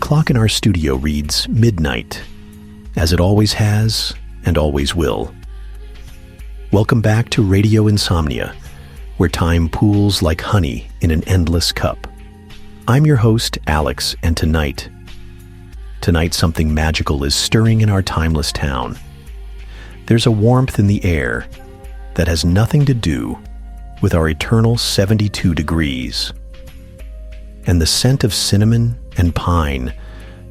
clock in our studio reads midnight, as it always has and always will. Welcome back to Radio Insomnia, where time pools like honey in an endless cup. I'm your host, Alex, and tonight something magical is stirring in our timeless town. There's a warmth in the air that has nothing to do with our eternal 72 degrees. And the scent of cinnamon and pine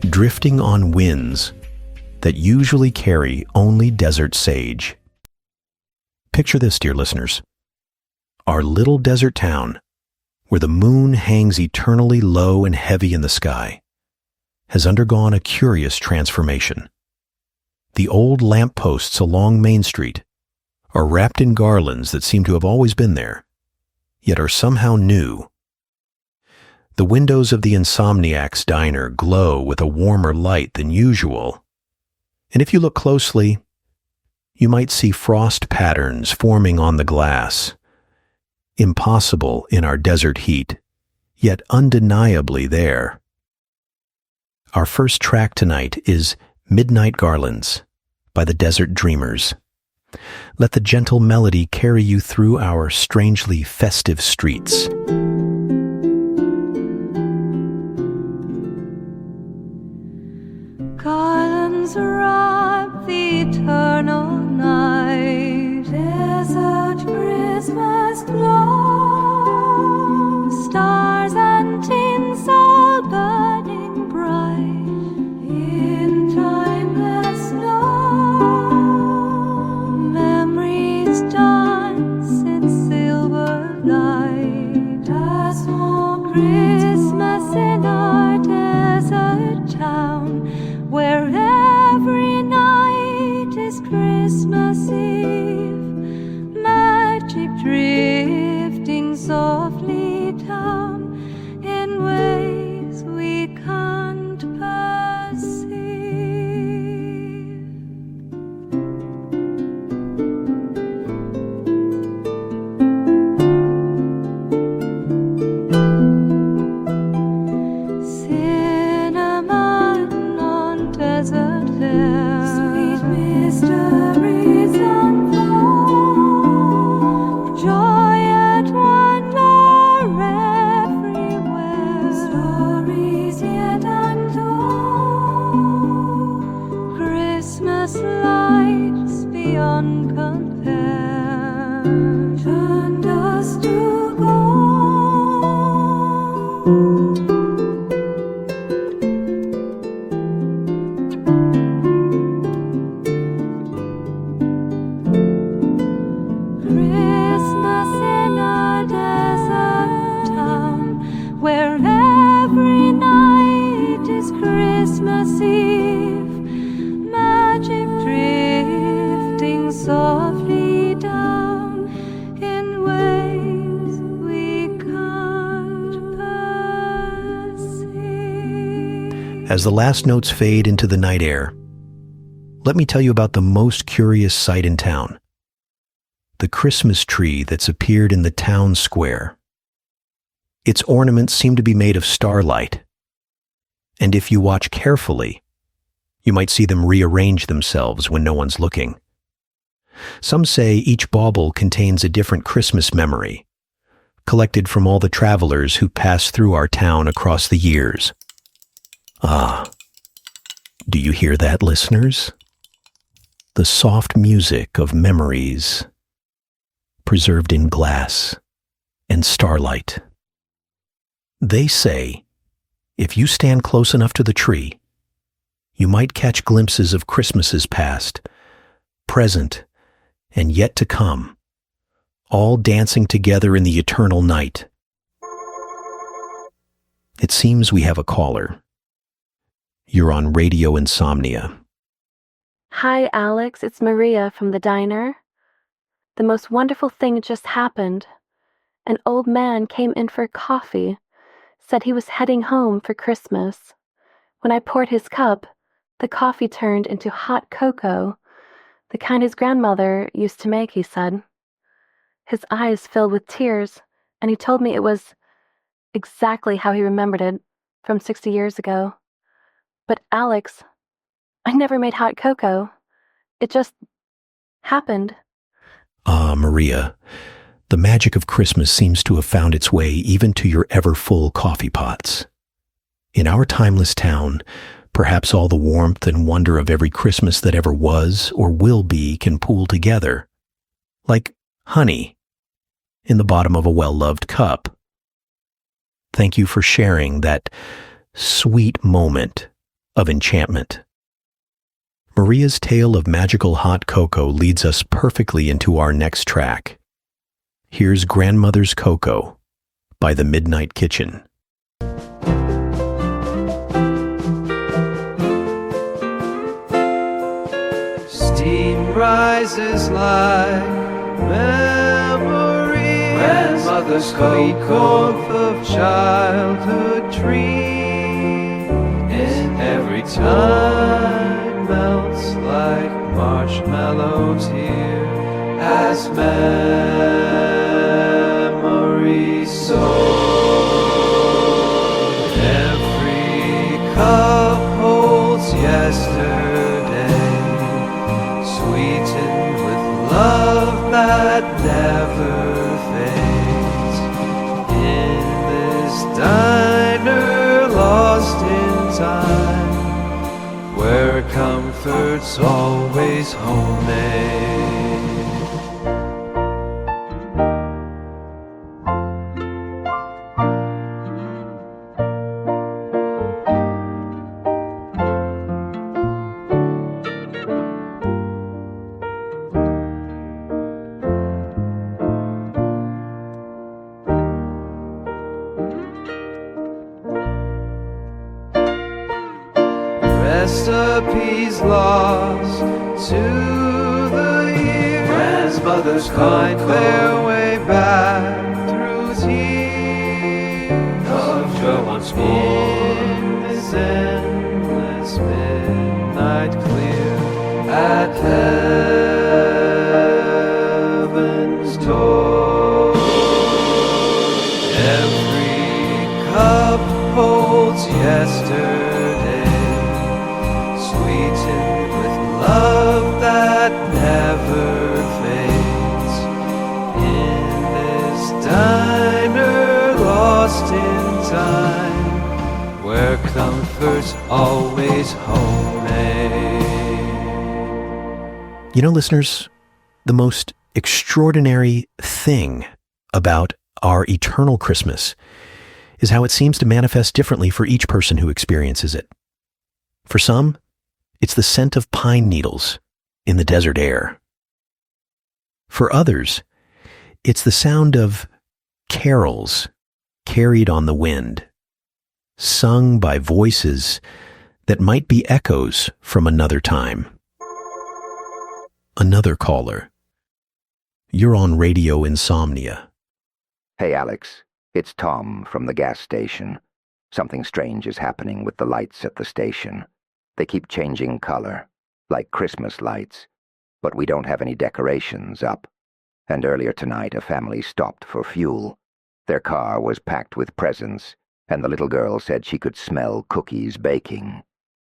drifting on winds that usually carry only desert sage. Picture this, dear listeners. Our little desert town, where the moon hangs eternally low and heavy in the sky, has undergone a curious transformation. The old lampposts along Main Street are wrapped in garlands that seem to have always been there, yet are somehow new. The windows of the Insomniac's diner glow with a warmer light than usual, and if you look closely, you might see frost patterns forming on the glass. Impossible in our desert heat, yet undeniably there. Our first track tonight is Midnight Garlands by the Desert Dreamers. Let the gentle melody carry you through our strangely festive streets. Garlands wrap the eternal night, desert Christmas glow, stars and tinsel burning bright in timeless snow. Memories dance in silver light, a small Christmas in our desert town, where every night is Christmas Eve, magic drifting softly down in ways we can't perceive. Cinnamon on desert air, sweet mysteries unfold, joy and wonder everywhere, stories yet untold, Christmas lights beyond compare, turned us to gold. Christmas in our desert town, where every night is Christmas Eve, magic drifting softly down in ways we can't perceive. As the last notes fade into the night air, let me tell you about the most curious sight in town. The Christmas tree that's appeared in the town square. Its ornaments seem to be made of starlight, and if you watch carefully, you might see them rearrange themselves when no one's looking. Some say each bauble contains a different Christmas memory, collected from all the travelers who passed through our town across the years. Ah, do you hear that, listeners? The soft music of memories preserved in glass and starlight. They say, if you stand close enough to the tree, you might catch glimpses of Christmases past, present, and yet to come, all dancing together in the eternal night. It seems we have a caller. You're on Radio Insomnia. Hi, Alex. It's Maria from the diner. The most wonderful thing just happened. An old man came in for coffee, said he was heading home for Christmas. When I poured his cup, the coffee turned into hot cocoa, the kind his grandmother used to make, he said. His eyes filled with tears, and he told me it was exactly how he remembered it from 60 years ago. But Alex, I never made hot cocoa. It just happened. Ah, Maria, the magic of Christmas seems to have found its way even to your ever-full coffee pots. In our timeless town, perhaps all the warmth and wonder of every Christmas that ever was or will be can pool together, like honey in the bottom of a well-loved cup. Thank you for sharing that sweet moment of enchantment. Maria's tale of magical hot cocoa leads us perfectly into our next track. Here's Grandmother's Cocoa by the Midnight Kitchen. Steam rises like memory, grandmother's cocoa of childhood dreams, and every time melts like marshmallows here as memories soar. Every cup holds yesterday, sweetened with love that never fades. In this diner lost in time, where comfort's always homemade. Recipes lost to the years, grandmother's find their way back through tears of joy once more. In this endless midnight clear at heaven's door, every cup holds yesterday, sweetened with love that never fades. In this diner lost in time, where comfort's always homemade. You know, listeners, the most extraordinary thing about our eternal Christmas is how it seems to manifest differently for each person who experiences it. For some, it's the scent of pine needles in the desert air. For others, it's the sound of carols carried on the wind, sung by voices that might be echoes from another time. Another caller. You're on Radio Insomnia. Hey, Alex. It's Tom from the gas station. Something strange is happening with the lights at the station. They keep changing color, like Christmas lights, but we don't have any decorations up. And earlier tonight, a family stopped for fuel. Their car was packed with presents, and the little girl said she could smell cookies baking.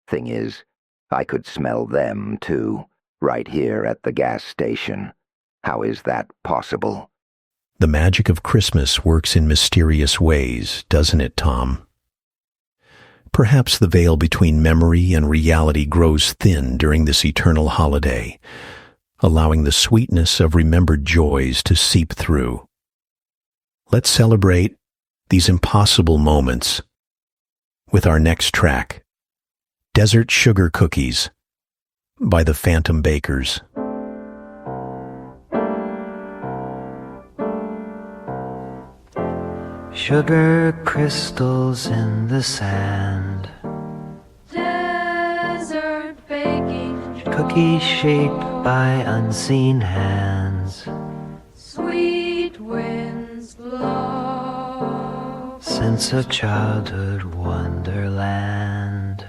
Thing is, I could smell them, too, right here at the gas station. How is that possible? The magic of Christmas works in mysterious ways, doesn't it, Tom? Perhaps the veil between memory and reality grows thin during this eternal holiday, allowing the sweetness of remembered joys to seep through. Let's celebrate these impossible moments with our next track, Desert Sugar Cookies by the Phantom Bakers. Sugar crystals in the sand, Desert baking cookies shaped by unseen hands, sweet winds blow. sense of childhood wonderland.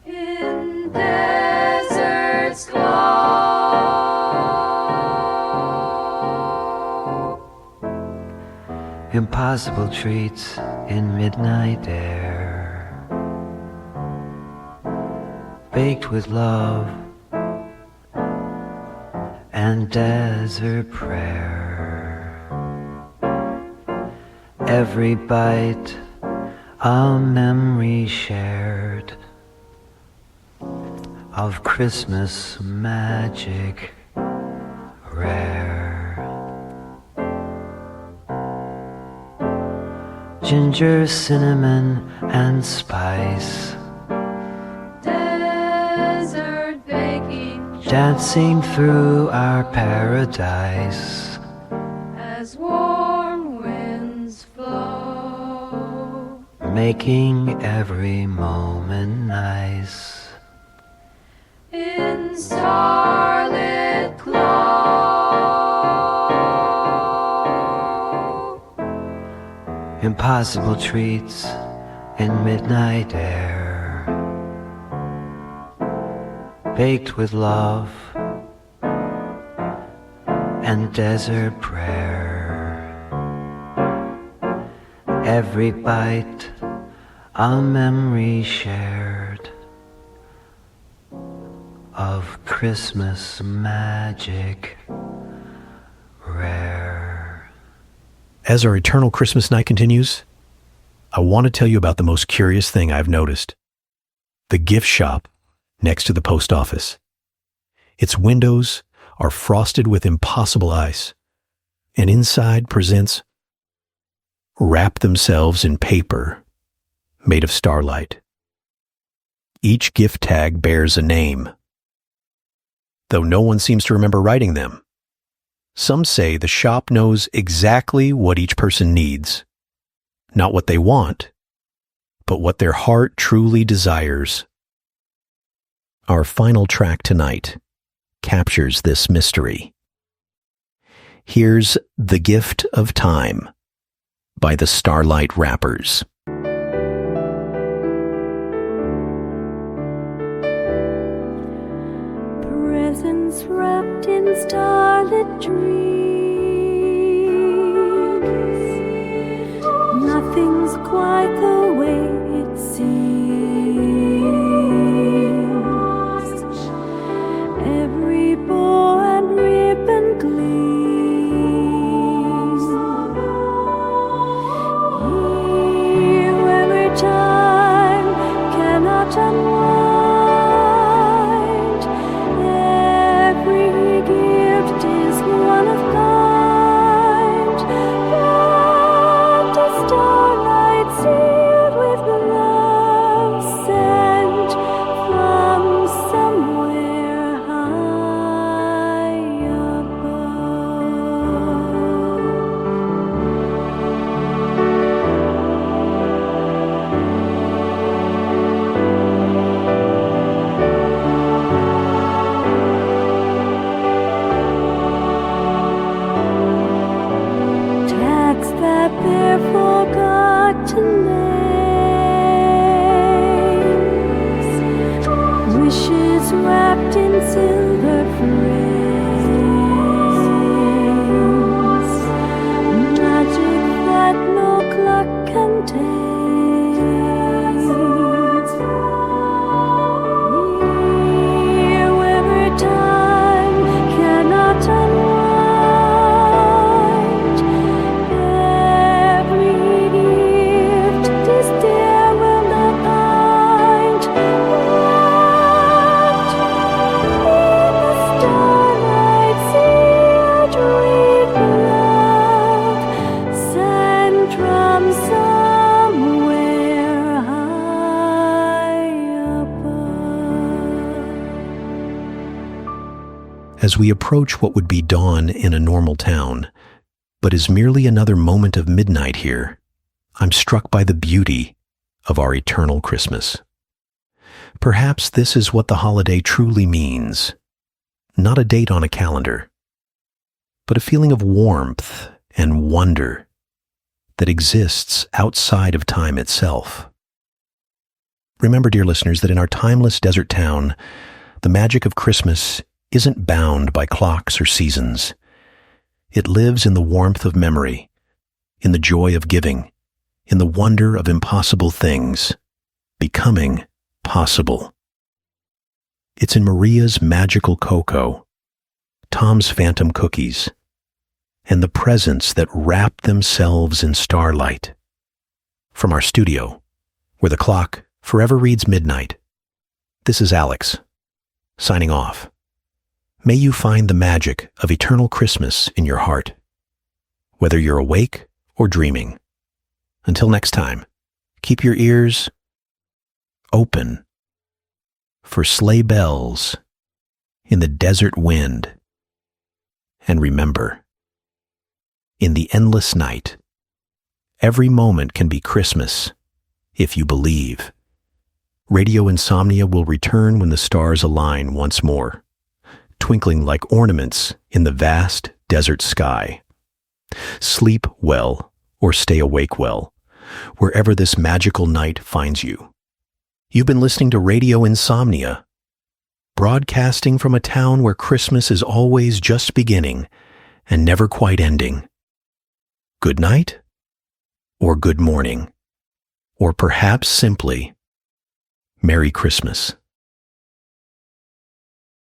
In deserts glow. Impossible treats in midnight air, baked with love and desert prayer. Every bite a memory shared of Christmas magic rare. Ginger, cinnamon, and spice, Desert baking, dancing through our paradise. as warm winds flow. Making every moment nice. In starlit glow. Impossible treats in midnight air, baked with love and desert prayer. Every bite a memory shared of Christmas magic rare. As our eternal Christmas night continues, I want to tell you about the most curious thing I've noticed. The gift shop next to the post office. Its windows are frosted with impossible ice, and inside presents wrap themselves in paper made of starlight. Each gift tag bears a name, though no one seems to remember writing them. Some say the shop knows exactly what each person needs, not what they want, but what their heart truly desires. Our final track tonight captures this mystery. Here's The Gift of Time by the Starlight Rappers. Presents wrapped in starlit dreams. Nothing's quite the way it seems. Every bow and ribbon gleams. Here, every time cannot unwind. Every gift is one of kind. Wrapped in starlight, sealed with love, sent from somewhere high above. Tags that bear forgotten names, wishes wrapped in silver frames, magic that no clock contains. Here, every time cannot unwind. Every gift this dear will not find. Wrapped in the starlight, sealed with love, sent from somewhere high above. As we approach what would be dawn in a normal town, but is merely another moment of midnight here, I'm struck by the beauty of our eternal Christmas. Perhaps this is what the holiday truly means. Not a date on a calendar, but a feeling of warmth and wonder that exists outside of time itself. Remember, dear listeners, that in our timeless desert town, the magic of Christmas isn't bound by clocks or seasons. It lives in the warmth of memory, in the joy of giving, in the wonder of impossible things becoming possible. It's in Maria's magical cocoa, Tom's phantom cookies, and the presents that wrap themselves in starlight. From our studio, where the clock forever reads midnight, this is Alex, signing off. May you find the magic of eternal Christmas in your heart, whether you're awake or dreaming. Until next time, keep your ears open for sleigh bells in the desert wind. And remember, in the endless night, every moment can be Christmas if you believe. Radio Insomnia will return when the stars align once more, twinkling like ornaments in the vast desert sky. Sleep well or stay awake well, wherever this magical night finds you. You've been listening to Radio Insomnia, broadcasting from a town where Christmas is always just beginning and never quite ending. Good night, or good morning, or perhaps simply, Merry Christmas.